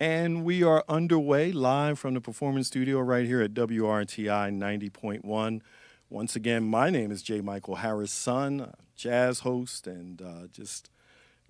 And we are underway live from the performance studio right here at WRTI 90.1. Once again, my name is J. Michael Harris' son, jazz host, and just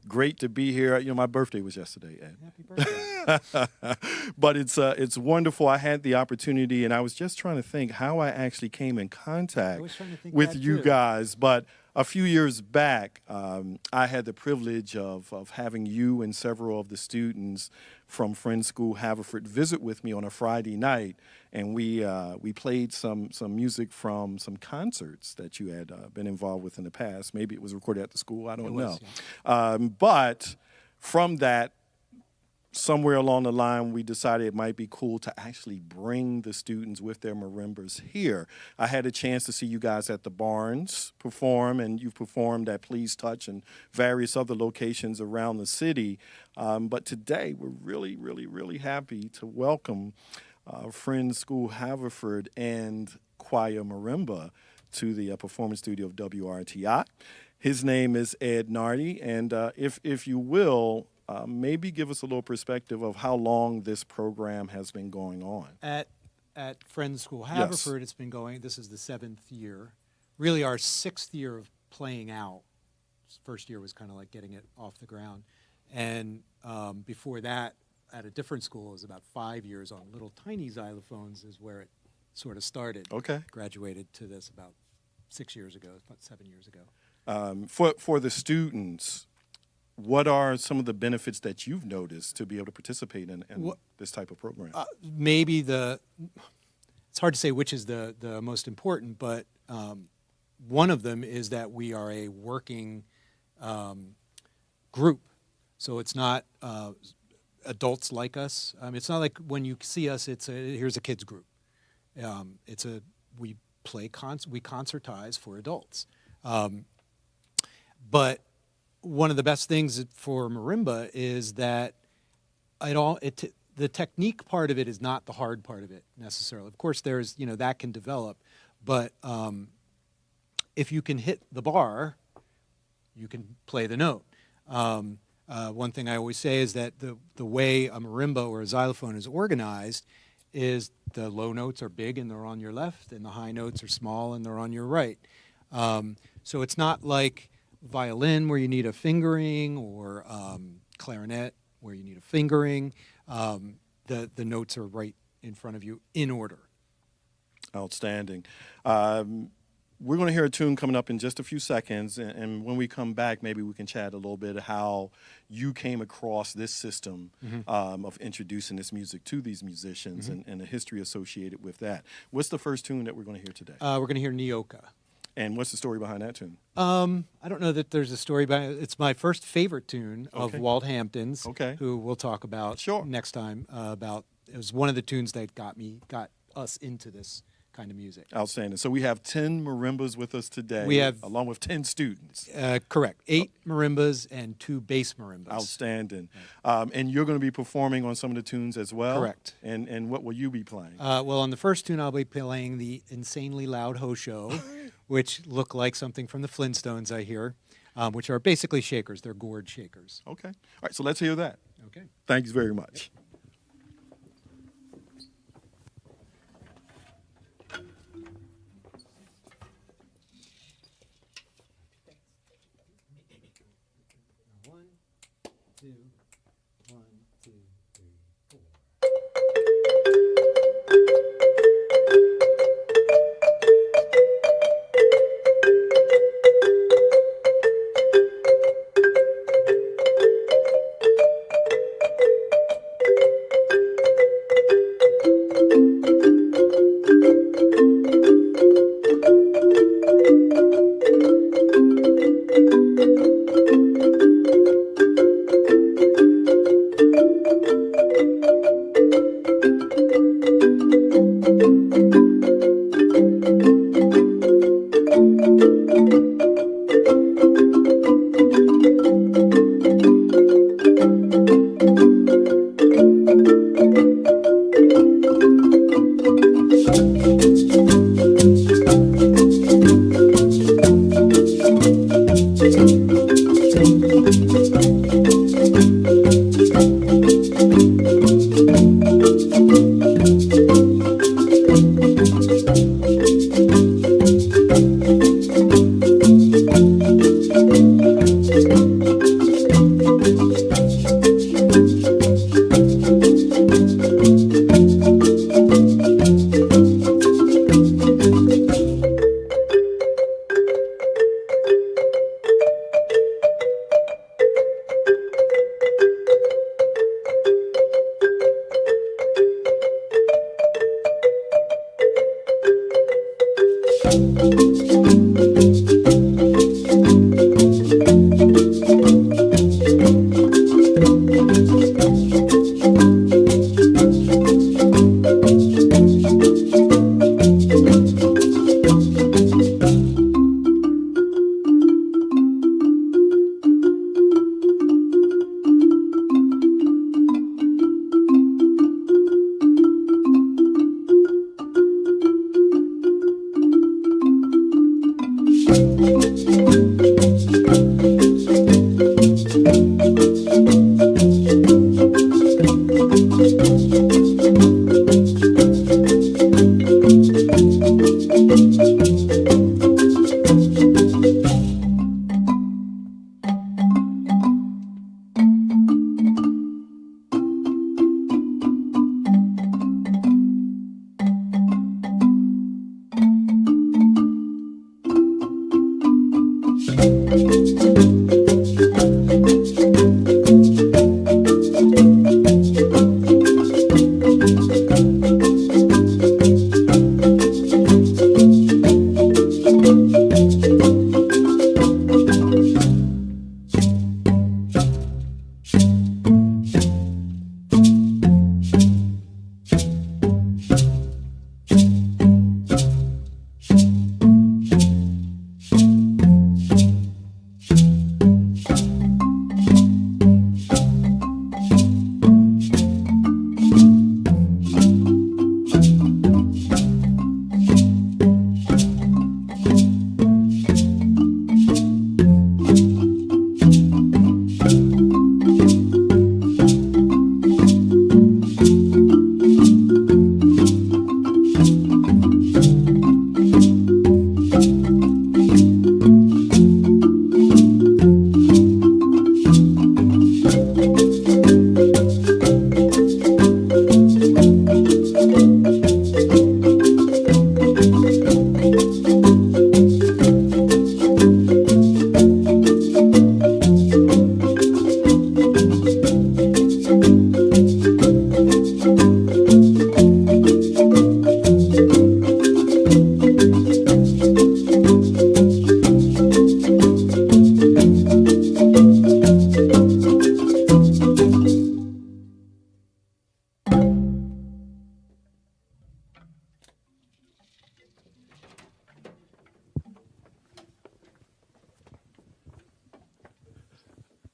great to be here. You know, my birthday was yesterday, Ed. Happy birthday. But it's wonderful. I had the opportunity, and I was just trying to think how I actually came in contact with you too. guys. But a few years back, I had the privilege of having you and several of the students from Friends School Haverford visit with me on a Friday night, and we played some music from some concerts that you had been involved with in the past. Maybe it was recorded at the school. I don't know. Yeah. But from that, somewhere along the line, we decided it might be cool to actually bring the students with their marimbas here. I had a chance to see you guys at the Barns perform, and you've performed at Please Touch and various other locations around the city. But today, we're really, really, really happy to welcome Friends School Haverford and Kwaya Marimba to the performance studio of WRTI. His name is Ed Nardi, and if you will, maybe give us a little perspective of how long this program has been going on. At Friends School Haverford, It's been going, this is the 7th year. Really our 6th year of playing out. First year was kind of like getting it off the ground. And before that, at a different school, it was about 5 years on little tiny xylophones is where it sort of started. Okay. Graduated to this about 6 years ago, about 7 years ago. For the students, what are some of the benefits that you've noticed to be able to participate in this type of program? Maybe it's hard to say which is the most important, but one of them is that we are a working group. So it's not adults like us. It's not like when you see us, here's a kids group. We concertize for adults. But one of the best things for marimba is that the technique part of it is not the hard part of it necessarily. Of course, there's that can develop, but if you can hit the bar, you can play the note. One thing I always say is that the way a marimba or a xylophone is organized is the low notes are big and they're on your left, and the high notes are small and they're on your right. So it's not like violin where you need a fingering, or clarinet where you need a fingering. The notes are right in front of you in order. Outstanding. We're going to hear a tune coming up in just a few seconds, and when we come back, maybe we can chat a little bit how you came across this system of introducing this music to these musicians and the history associated with that. What's the first tune that we're going to hear today? We're going to hear Nyoka. And what's the story behind that tune? I don't know that there's a story behind it. It's my first favorite tune of Walt Hampton's, who we'll talk about next time. It was one of the tunes that got us into this kind of music. Outstanding. So we have 10 marimbas with us today. We have, along with 10 students. Correct. 8 marimbas and 2 bass marimbas. Outstanding. And you're going to be performing on some of the tunes as well? Correct. And what will you be playing? Well, on the first tune, I'll be playing the Insanely Loud Ho Show, which look like something from the Flintstones, I hear, which are basically shakers. They're gourd shakers. Okay. All right, so let's hear that. Okay. Thanks very much. One, two, 1, 2, 3, 4.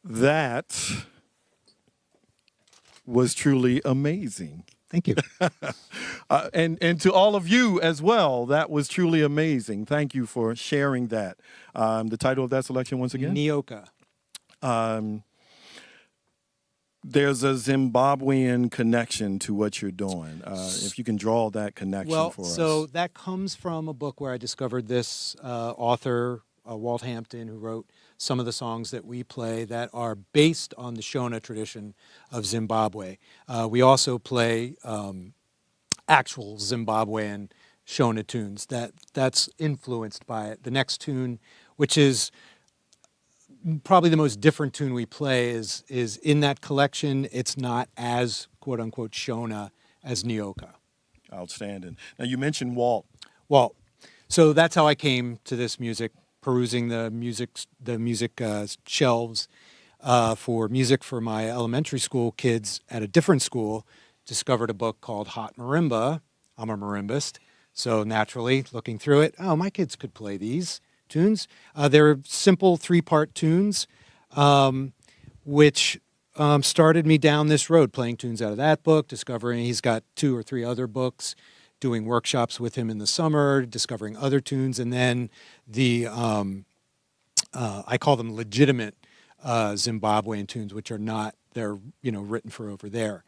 That was truly amazing. Thank you. And to all of you as well, that was truly amazing. Thank you for sharing that. The title of that selection once again? Nyoka. There's a Zimbabwean connection to what you're doing. If you can draw that connection for us. So that comes from a book where I discovered this author, Walt Hampton, who wrote some of the songs that we play that are based on the Shona tradition of Zimbabwe. We also play actual Zimbabwean Shona tunes that's influenced by it. The next tune, which is probably the most different tune we play, is in that collection. It's not as quote unquote Shona as Nyoka. Outstanding. Now you mentioned Walt. Well, so that's how I came to this music, perusing the music shelves for music for my elementary school kids at a different school. Discovered a book called Hot Marimba. I'm a marimbist, so naturally looking through it, oh, my kids could play these tunes. They're simple 3-part tunes, which started me down this road, playing tunes out of that book, discovering he's got 2 or 3 other books, doing workshops with him in the summer, discovering other tunes, and then the I call them legitimate Zimbabwean tunes, which are not, they're written for over there.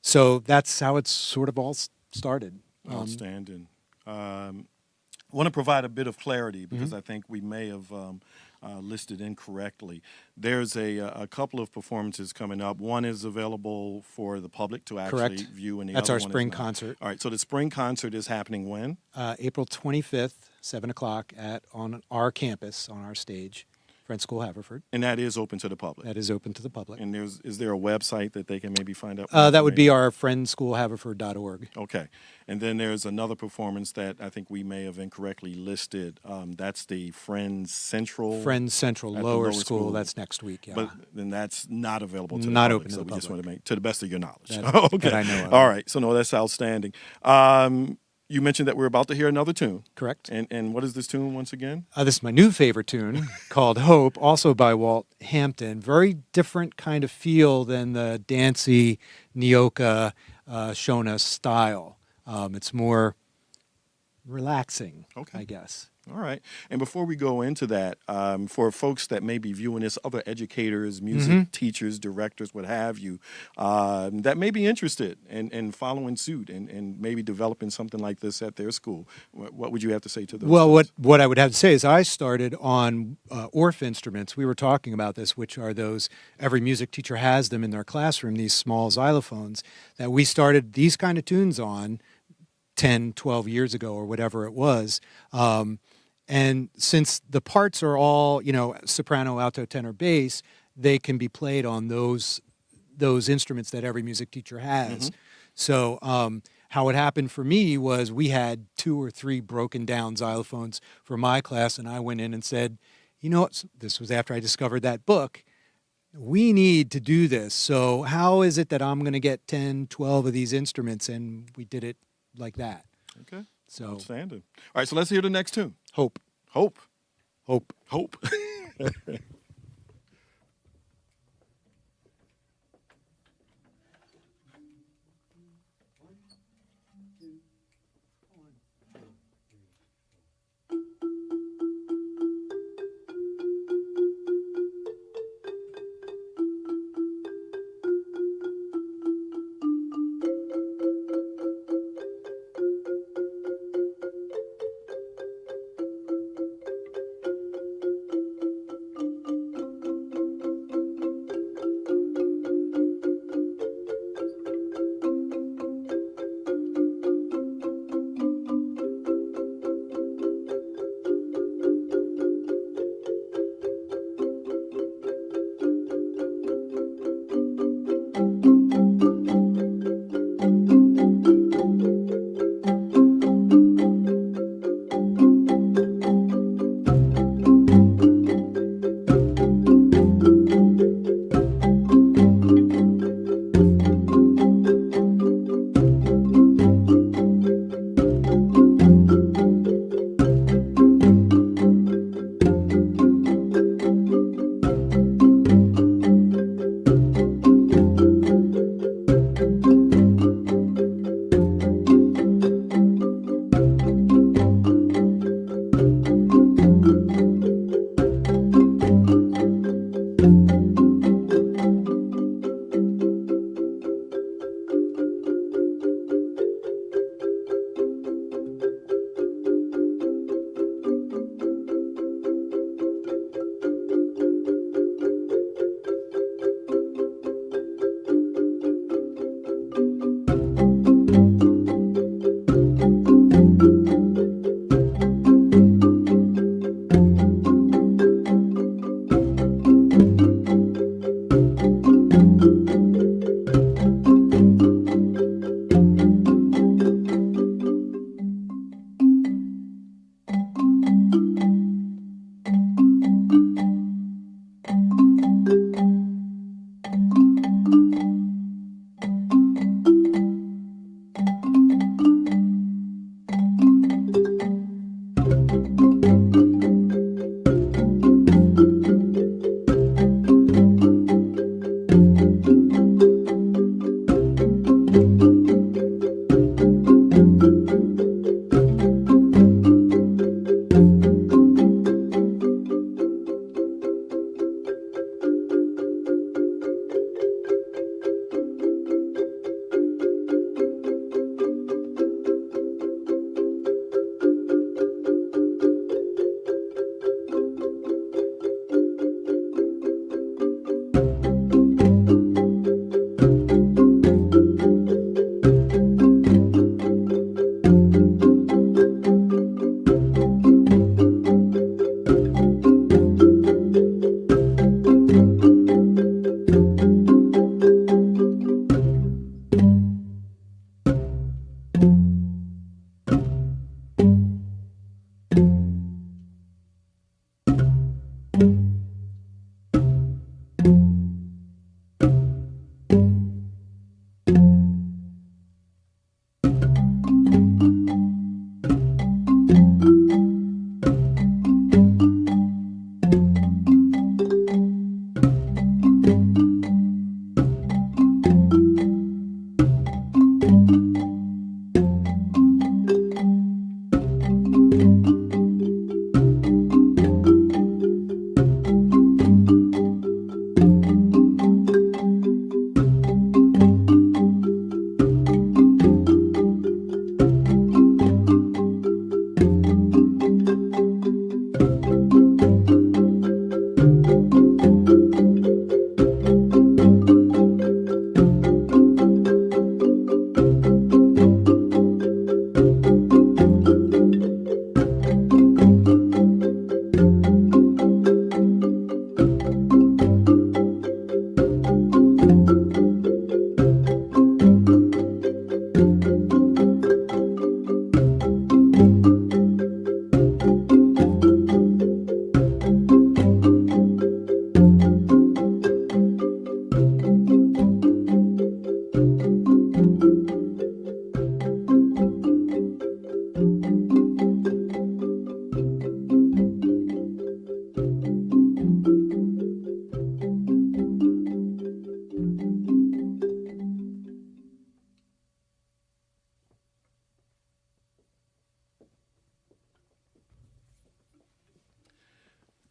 So that's how it's sort of all started. Outstanding. I want to provide a bit of clarity because I think we may have listed incorrectly. There's a couple of performances coming up. One is available for the public to actually Correct. view, and the That's other our one spring is not. concert. All right, so the spring concert is happening when? April 25th, 7 o'clock on our campus, on our stage, Friends School Haverford. And that is open to the public. That is open to the public. And is there a website that they can maybe find out? That would be our friendschoolhaverford.org. Okay. And then there's another performance that I think we may have incorrectly listed. That's the Friends Central. Friends Central at the Lower School. That's next week. Yeah. But then that's not available to the Not public. open to So the we just want public. to make, to the best of your knowledge. That- that I know of. All right. So no, that's outstanding. You mentioned that we're about to hear another tune. Correct. And what is this tune once again? This is my new favorite tune called Hope, also by Walt Hampton. Very different kind of feel than the dancey Nyoka Shona style. It's more relaxing, Okay. I guess. All right. And before we go into that, for folks that may be viewing this, other educators, music teachers, directors, what have you, that may be interested in following suit and maybe developing something like this at their school, what would you have to say to those? Well, folks? what I would have to say is I started on ORF instruments. We were talking about this, which are those, every music teacher has them in their classroom, these small xylophones, that we started these kind of tunes on 10, 12 years ago or whatever it was. And since the parts are all, soprano, alto, tenor, bass, they can be played on those instruments that every music teacher has. So how it happened for me was we had 2 or 3 broken down xylophones for my class, and I went in and said, you know what, this was after I discovered that book, we need to do this. So how is it that I'm going to get 10, 12 of these instruments? And we did it like that. Okay. So Outstanding. All right, so let's hear the next tune. hope, Hope. hope. Hope.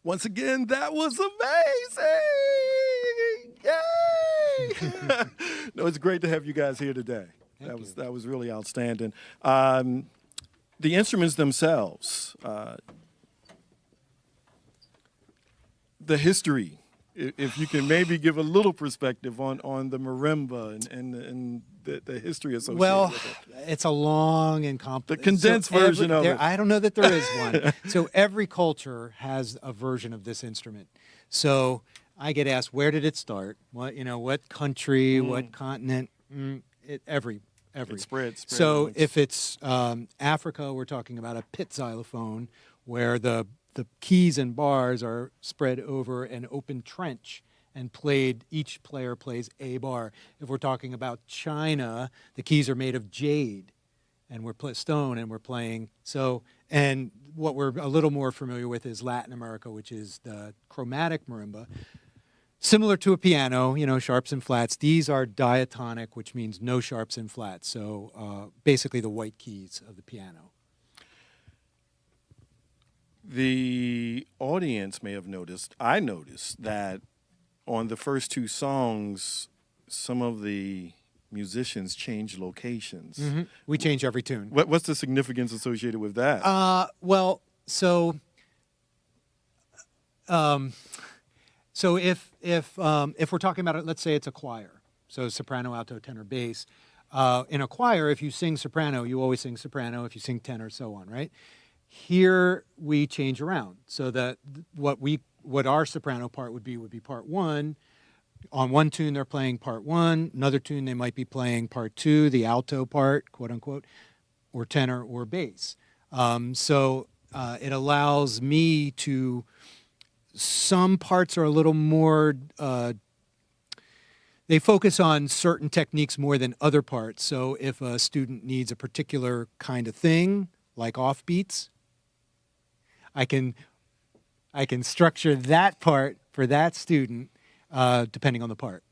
Once again, that was amazing! Yay! No, it's great to have you guys here today. That was really outstanding. The instruments themselves, the history. If you can maybe give a little perspective on the marimba and the history associated with it. It's a long and complicated. The condensed version of it. I don't know that there is one. So every culture has a version of this instrument. So I get asked, where did it start? What country, what continent? Every. It spread. So if it's Africa, we're talking about a pit xylophone, where the keys and bars are spread over an open trench and played, each player plays a bar. If we're talking about China, the keys are made of jade and we're stone and we're playing. So, and what we're a little more familiar with is Latin America, which is the chromatic marimba. Similar to a piano, sharps and flats. These are diatonic, which means no sharps and flats. So basically the white keys of the piano. The audience may have noticed, I noticed, that on the first two songs, some of the musicians changed locations. We change every tune. What's the significance associated with that? Well, so if we're talking about it, let's say it's a choir, so soprano, alto, tenor, bass. In a choir, if you sing soprano, you always sing soprano. If you sing tenor, so on, right? Here we change around so that what our soprano part would be part one. On one tune, they're playing part one. Another tune, they might be playing part two, the alto part, quote unquote, or tenor or bass. So it allows me to. Some parts are a little more. They focus on certain techniques more than other parts. So if a student needs a particular kind of thing, like offbeats, I can structure that part for that student depending on the part.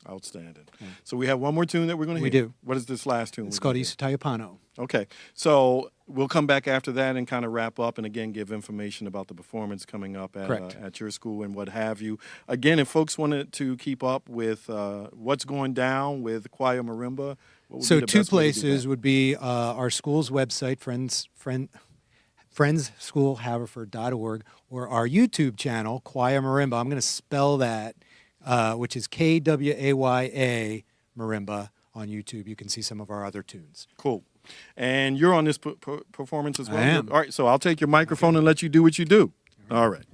Outstanding. So we have one more tune that we're going to hear. We do. What is this last tune? It's called Isutayapano. Okay. So we'll come back after that and kind of wrap up and again give information about the performance coming up at your school and what have you. Again, if folks wanted to keep up with what's going down with Kwaya Marimba, what would so be the two best way to do places that? would be our school's website, friendsschoolhaverford.org, or our YouTube channel, Kwaya Marimba. I'm going to spell that, which is Kwaya Marimba on YouTube. You can see some of our other tunes. Cool. And you're on this performance as well? I am. All right, so I'll take your microphone and let you do what you do. All right.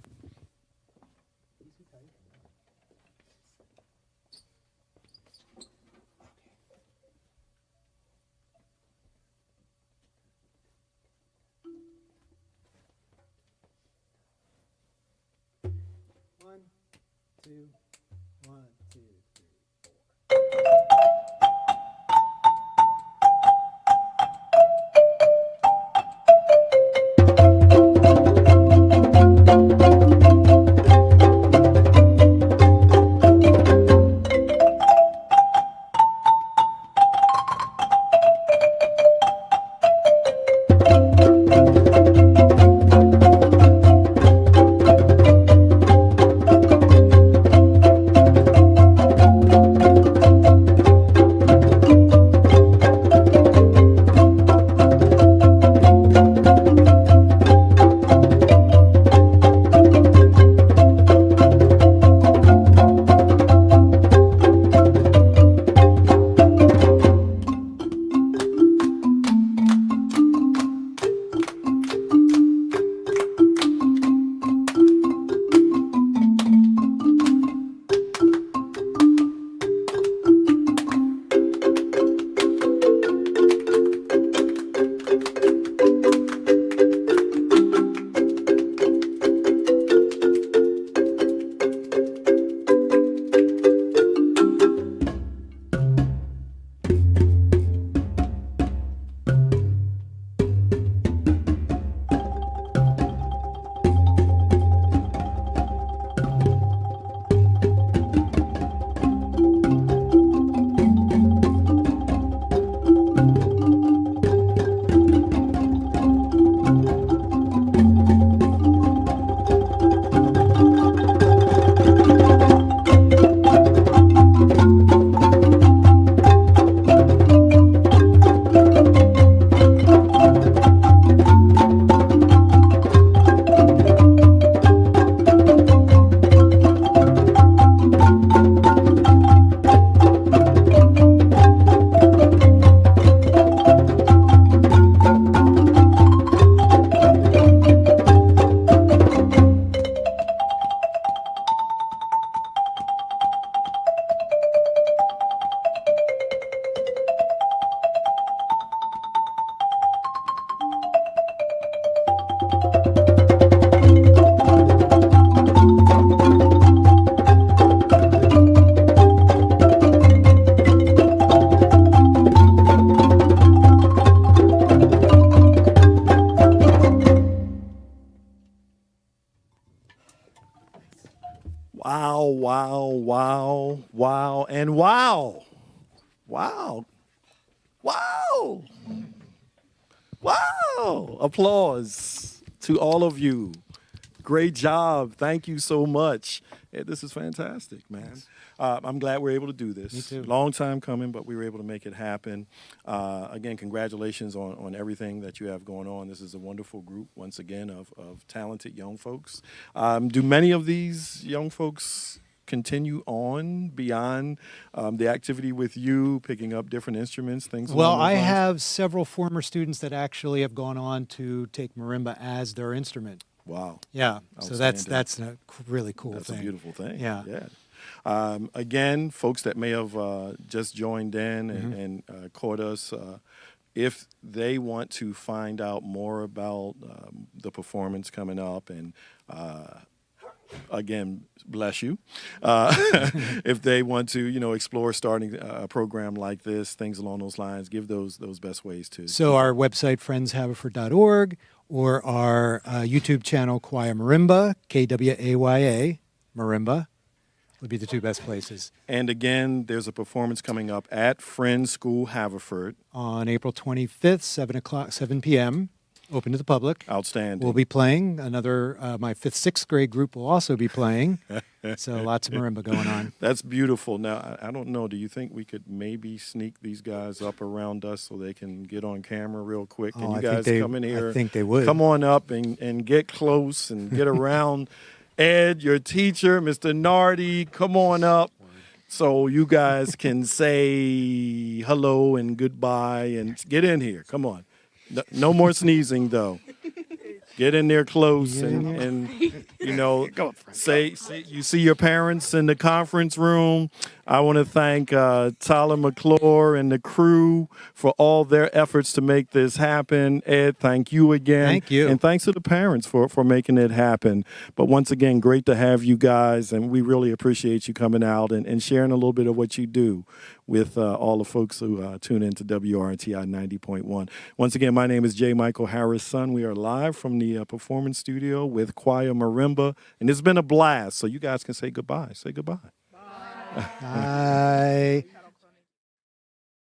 One, two, 1, 2, 3, 4. Wow, wow, wow, wow, and wow. Wow. Wow. Wow. Applause to all of you. Great job. Thank you so much. This is fantastic, man. I'm glad we're able to do this. Me too. Long time coming, but we were able to make it happen. Again, congratulations on everything that you have going on. This is a wonderful group, once again, of talented young folks. Do many of these young folks continue on beyond the activity with you, picking up different instruments, things Well, along those I lines? have several former students that actually have gone on to take marimba as their instrument. Wow. Yeah, so that's Outstanding. a really cool That's thing. a beautiful thing. Yeah. Again, folks that may have just joined in Mm-hmm. and caught us, if they want to find out more about the performance coming up and again, bless you. If they want to, explore starting a program like this, things along those lines, give those best ways to. So our website, friendshaverford.org, or our YouTube channel, Kwaya Marimba, Kwaya, Marimba, would be the two best places. And again, there's a performance coming up at Friends School Haverford. On April 25th, 7 p.m., open to the public. Outstanding. We'll be playing. Another, my 5th, 6th grade group will also be playing. So lots of marimba going on. That's beautiful. Now, I don't know. Do you think we could maybe sneak these guys up around us so they can get on camera real quick? Can Oh, you I think guys they- come in here? I think they would. Come on up and get close and get around. Ed, your teacher, Mr. Nardi, come on up so you guys can say hello and goodbye and get in here. Come on. No more sneezing, though. Get in there close and say you see your parents in the conference room. I want to thank Tyler McClure and the crew for all their efforts to make this happen. Ed, thank you again. Thank you. And thanks to the parents for making it happen. But once again, great to have you guys, and we really appreciate you coming out and sharing a little bit of what you do with all the folks who tune into WRTI 90.1. Once again, my name is J. Michael Harris' son. We are live from the performance studio with Kwaya Marimba, and it's been a blast. So you guys can say goodbye. Say goodbye. Bye.